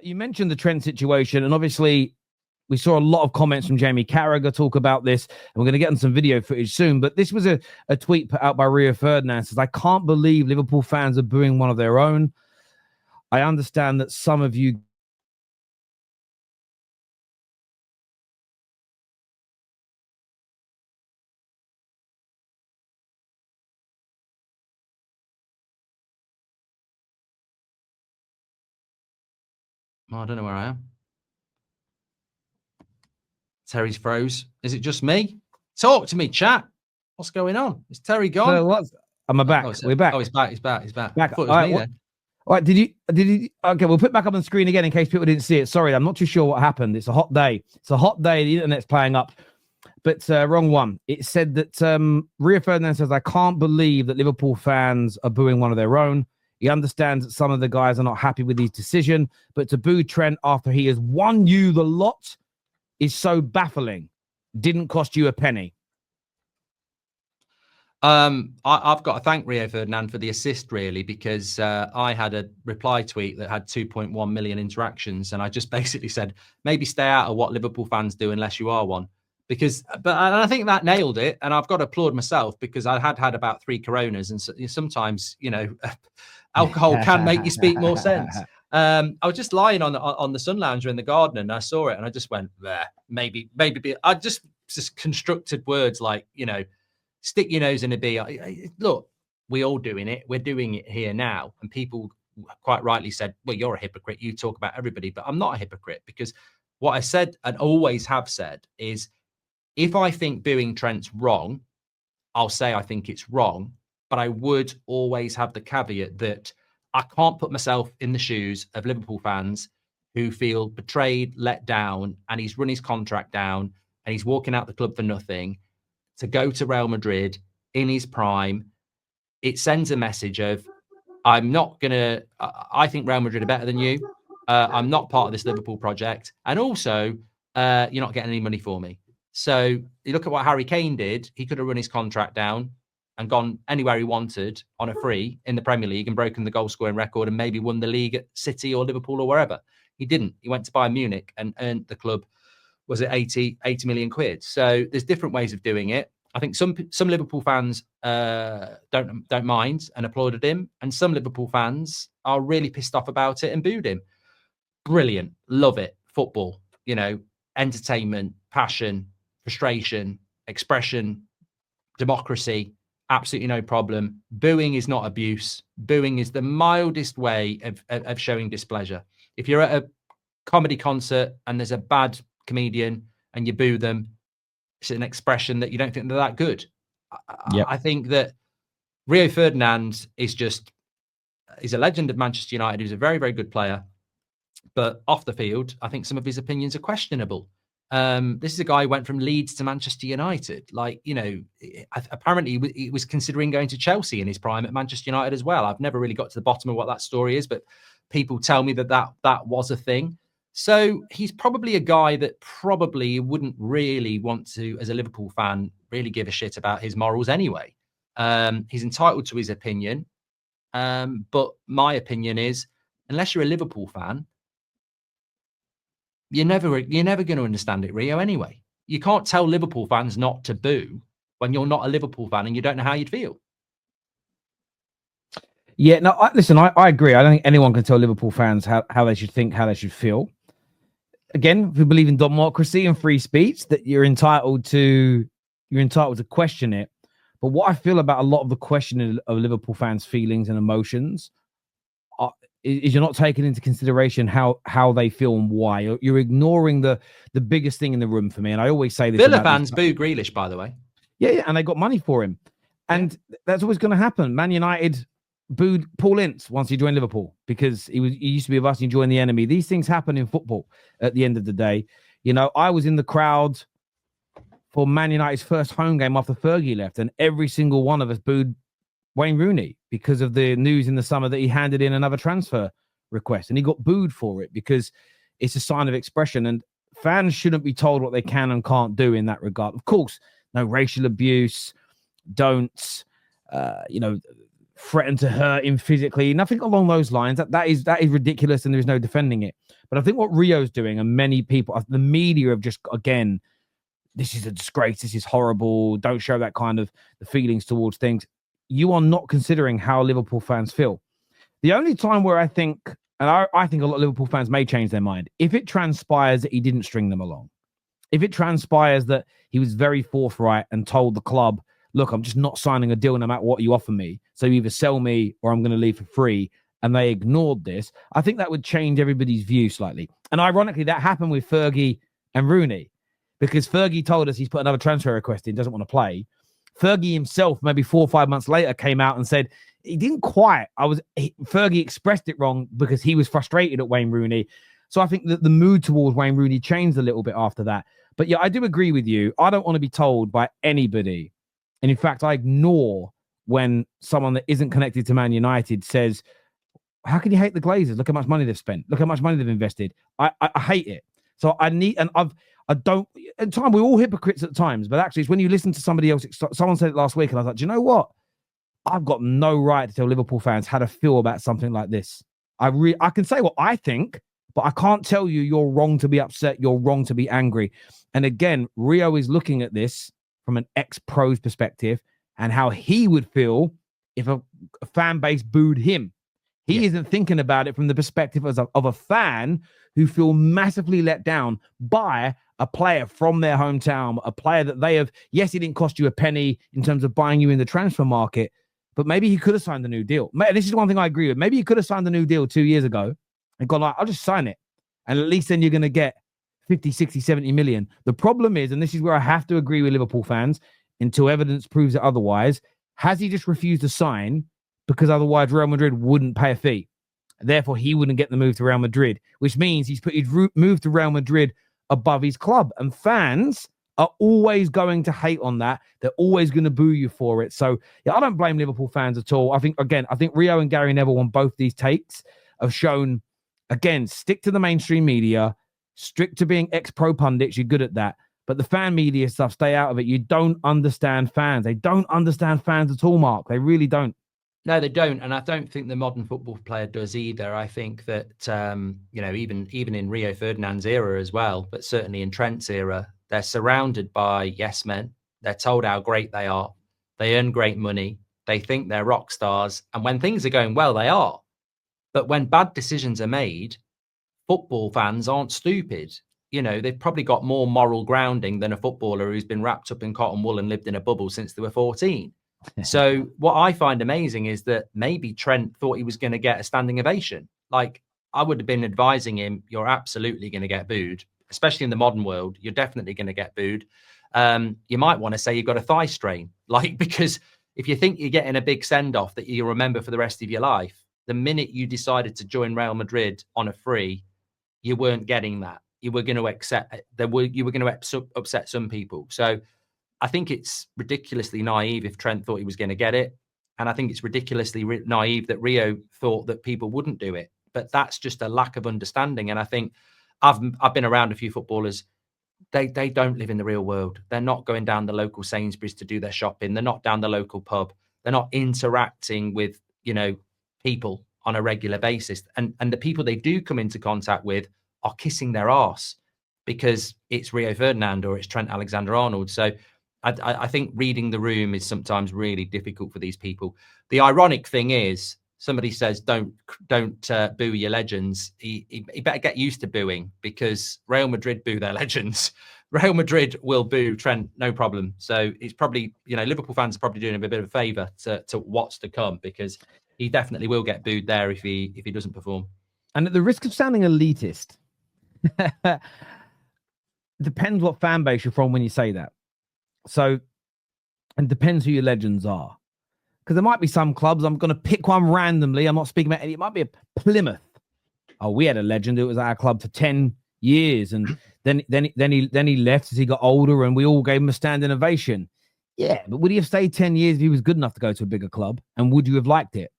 You mentioned the Trent situation, and obviously we saw a lot of comments from Jamie Carragher talk about this, and we're going to get on some video footage soon. But this was a tweet put out by Rio Ferdinand. Says, "I can't believe Liverpool fans are booing one of their own. I understand that some of you..." I don't know where I am. Terry's froze. Is it just me? Talk to me, chat. What's going on? Is Terry gone? So what's... Am I back? We're back. Oh, he's back. He's back. Back. I thought it was me then. All right, did you? Okay, we'll put it back up on the screen again in case people didn't see it. Sorry, I'm not too sure what happened. It's a hot day. The internet's playing up. But wrong one. It said that Rio Ferdinand says, "I can't believe that Liverpool fans are booing one of their own. He understands that some of the guys are not happy with his decision, but to boo Trent after he has won you the lot is so baffling. Didn't cost you a penny." I've got to thank Rio Ferdinand for the assist, really, because I had a reply tweet that had 2.1 million interactions, and I just basically said, maybe stay out of what Liverpool fans do unless you are one. But I think that nailed it, and I've got to applaud myself because I had about 3 Coronas, and so, sometimes, alcohol can make you speak more sense. I was just lying on the sun lounger in the garden, and I saw it, and I just went, maybe. I just constructed words like, stick your nose in a bee. Look, we're all doing it. We're doing it here now. And people quite rightly said, well, you're a hypocrite. You talk about everybody. But I'm not a hypocrite, because what I said and always have said is, if I think booing Trent's wrong, I'll say I think it's wrong. But I would always have the caveat that I can't put myself in the shoes of Liverpool fans who feel betrayed, let down, and he's run his contract down and he's walking out the club for nothing to go to Real Madrid in his prime. It sends a message of, I think Real Madrid are better than you. I'm not part of this Liverpool project. And also, you're not getting any money for me. So you look at what Harry Kane did. He could have run his contract down and gone anywhere he wanted on a free in the Premier League and broken the goal scoring record and maybe won the league at City or Liverpool or wherever. He didn't. He went to Bayern Munich and earned the club, was it 80 million quid? So there's different ways of doing it. I think some Liverpool fans don't mind and applauded him, and some Liverpool fans are really pissed off about it and booed him. Brilliant, love it. Football, entertainment, passion, frustration, expression, democracy, absolutely no problem. Booing is not abuse. Booing is the mildest way of showing displeasure. If you're at a comedy concert and there's a bad comedian and you boo them, it's an expression that you don't think they're that good. Yep. I think that Rio Ferdinand he's a legend of Manchester United. He's a very, very good player. But off the field, I think some of his opinions are questionable. This is a guy who went from Leeds to Manchester United. Apparently he was considering going to Chelsea in his prime at Manchester United as well. I've never really got to the bottom of what that story is, but people tell me that was a thing. So he's probably a guy that probably wouldn't really want to, as a Liverpool fan, really give a shit about his morals anyway. He's entitled to his opinion. But my opinion is, unless you're a Liverpool fan, you're never going to understand it, Rio, anyway. You can't tell Liverpool fans not to boo when you're not a Liverpool fan and you don't know how you'd feel. Yeah, no, I agree. I don't think anyone can tell Liverpool fans how they should think, how they should feel. Again, if you believe in democracy and free speech, that you're entitled to question it. But what I feel about a lot of the questioning of Liverpool fans' feelings and emotions is you're not taking into consideration how they feel and why. You're ignoring the biggest thing in the room for me. And I always say this. Villa fans boo Grealish, by the way. Yeah, and they got money for him. And that's always going to happen. Man United booed Paul Ince once he joined Liverpool because he used to be with us and he joined the enemy. These things happen in football at the end of the day. I was in the crowd for Man United's first home game after Fergie left, and every single one of us booed Wayne Rooney because of the news in the summer that he handed in another transfer request, and he got booed for it because it's a sign of expression, and fans shouldn't be told what they can and can't do in that regard. Of course, no racial abuse, don't threaten to hurt him physically, nothing along those lines. That is ridiculous, and there is no defending it. But I think what Rio's doing, and many people, the media have just, again, this is a disgrace, this is horrible, don't show that kind of the feelings towards things. You are not considering how Liverpool fans feel. The only time where I think, and I think a lot of Liverpool fans may change their mind, if it transpires that he didn't string them along. If it transpires that he was very forthright and told the club, look, I'm just not signing a deal no matter what you offer me. So you either sell me or I'm going to leave for free. And they ignored this. I think that would change everybody's view slightly. And ironically, that happened with Fergie and Rooney, because Fergie told us he's put another transfer request in, doesn't want to play. Fergie himself, maybe 4 or 5 months later, came out and said he didn't quite. Fergie expressed it wrong because he was frustrated at Wayne Rooney. So I think that the mood towards Wayne Rooney changed a little bit after that. But yeah, I do agree with you. I don't want to be told by anybody. And in fact, I ignore when someone that isn't connected to Man United says, how can you hate the Glazers? Look how much money they've spent. Look how much money they've invested. I hate it. So I need, and I don't, at times, we're all hypocrites at times, but actually it's when you listen to somebody else, someone said it last week, and I was like, do you know what? I've got no right to tell Liverpool fans how to feel about something like this. I can say what I think, but I can't tell you you're wrong to be upset, you're wrong to be angry. And again, Rio is looking at this from an ex-pro's perspective and how he would feel if a fan base booed him. He isn't thinking about it from the perspective of a fan who feel massively let down by a player from their hometown, a player that they have, yes, he didn't cost you a penny in terms of buying you in the transfer market, but maybe he could have signed a new deal. This is one thing I agree with. Maybe he could have signed a new deal 2 years ago and gone like, I'll just sign it. And at least then you're going to get 50, 60, 70 million. The problem is, and this is where I have to agree with Liverpool fans until evidence proves it otherwise, has he just refused to sign because otherwise Real Madrid wouldn't pay a fee? Therefore, he wouldn't get the move to Real Madrid, which means he's put his move to Real Madrid above his club. And fans are always going to hate on that. They're always going to boo you for it. So, yeah, I don't blame Liverpool fans at all. I think Rio and Gary Neville on both these takes have shown, again, stick to the mainstream media, strict to being ex-pro pundits. You're good at that. But the fan media stuff, stay out of it. You don't understand fans. They don't understand fans at all, Mark. They really don't. No, they don't. And I don't think the modern football player does either. I think that, even in Rio Ferdinand's era as well, but certainly in Trent's era, they're surrounded by yes men. They're told how great they are. They earn great money. They think they're rock stars. And when things are going well, they are. But when bad decisions are made, football fans aren't stupid. They've probably got more moral grounding than a footballer who's been wrapped up in cotton wool and lived in a bubble since they were 14. So what I find amazing is that maybe Trent thought he was going to get a standing ovation. Like, I would have been advising him, you're absolutely going to get booed, especially in the modern world. You're definitely going to get booed. You might want to say you've got a thigh strain, because if you think you're getting a big send-off that you'll remember for the rest of your life, the minute you decided to join Real Madrid on a free, you weren't getting that. You were going to upset some people. So I think it's ridiculously naive if Trent thought he was going to get it. And I think it's ridiculously naive that Rio thought that people wouldn't do it. But that's just a lack of understanding. And I think I've been around a few footballers. They don't live in the real world. They're not going down the local Sainsbury's to do their shopping. They're not down the local pub. They're not interacting with, people on a regular basis. And the people they do come into contact with are kissing their arse because it's Rio Ferdinand or it's Trent Alexander-Arnold. So I think reading the room is sometimes really difficult for these people. The ironic thing is, somebody says, don't boo your legends. He better get used to booing, because Real Madrid boo their legends. Real Madrid will boo Trent, no problem. So it's probably, Liverpool fans are probably doing him a bit of a favour to what's to come, because he definitely will get booed there if he doesn't perform. And at the risk of sounding elitist, depends what fan base you're from when you say that. So, and depends who your legends are. Because there might be some clubs, I'm going to pick one randomly. I'm not speaking about any. It might be a Plymouth. Oh, we had a legend who was at our club for 10 years. And then he left as he got older, and we all gave him a standing ovation. Yeah, but would he have stayed 10 years if he was good enough to go to a bigger club? And would you have liked it?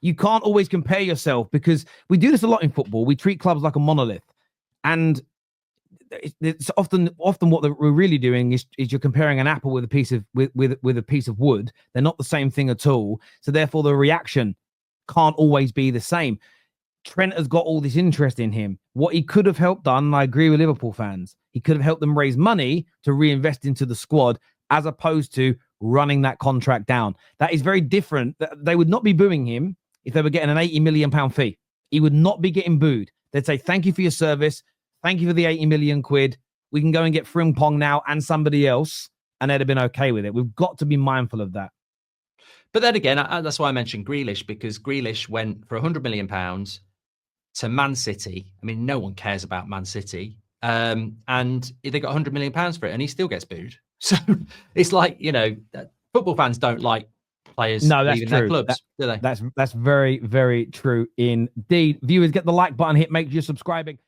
You can't always compare yourself, because we do this a lot in football. We treat clubs like a monolith. And it's often what we're really doing is you're comparing an apple with a piece of with a piece of wood. They're not the same thing at all. So therefore, the reaction can't always be the same. Trent has got all this interest in him. What he could have helped done, and I agree with Liverpool fans, he could have helped them raise money to reinvest into the squad as opposed to running that contract down. That is very different. They would not be booing him if they were getting an £80 million fee. He would not be getting booed. They'd say, thank you for your service. Thank you for the 80 million quid. We can go and get Frimpong now and somebody else. And they'd have been okay with it. We've got to be mindful of that. But then again, that's why I mentioned Grealish, because Grealish went for £100 million to Man City. I mean, no one cares about Man City. And they got £100 million for it, and he still gets booed. So it's like, football fans don't like players leaving their clubs, do they? That's very, very true indeed. Viewers, get the like button hit. Make sure you're subscribing.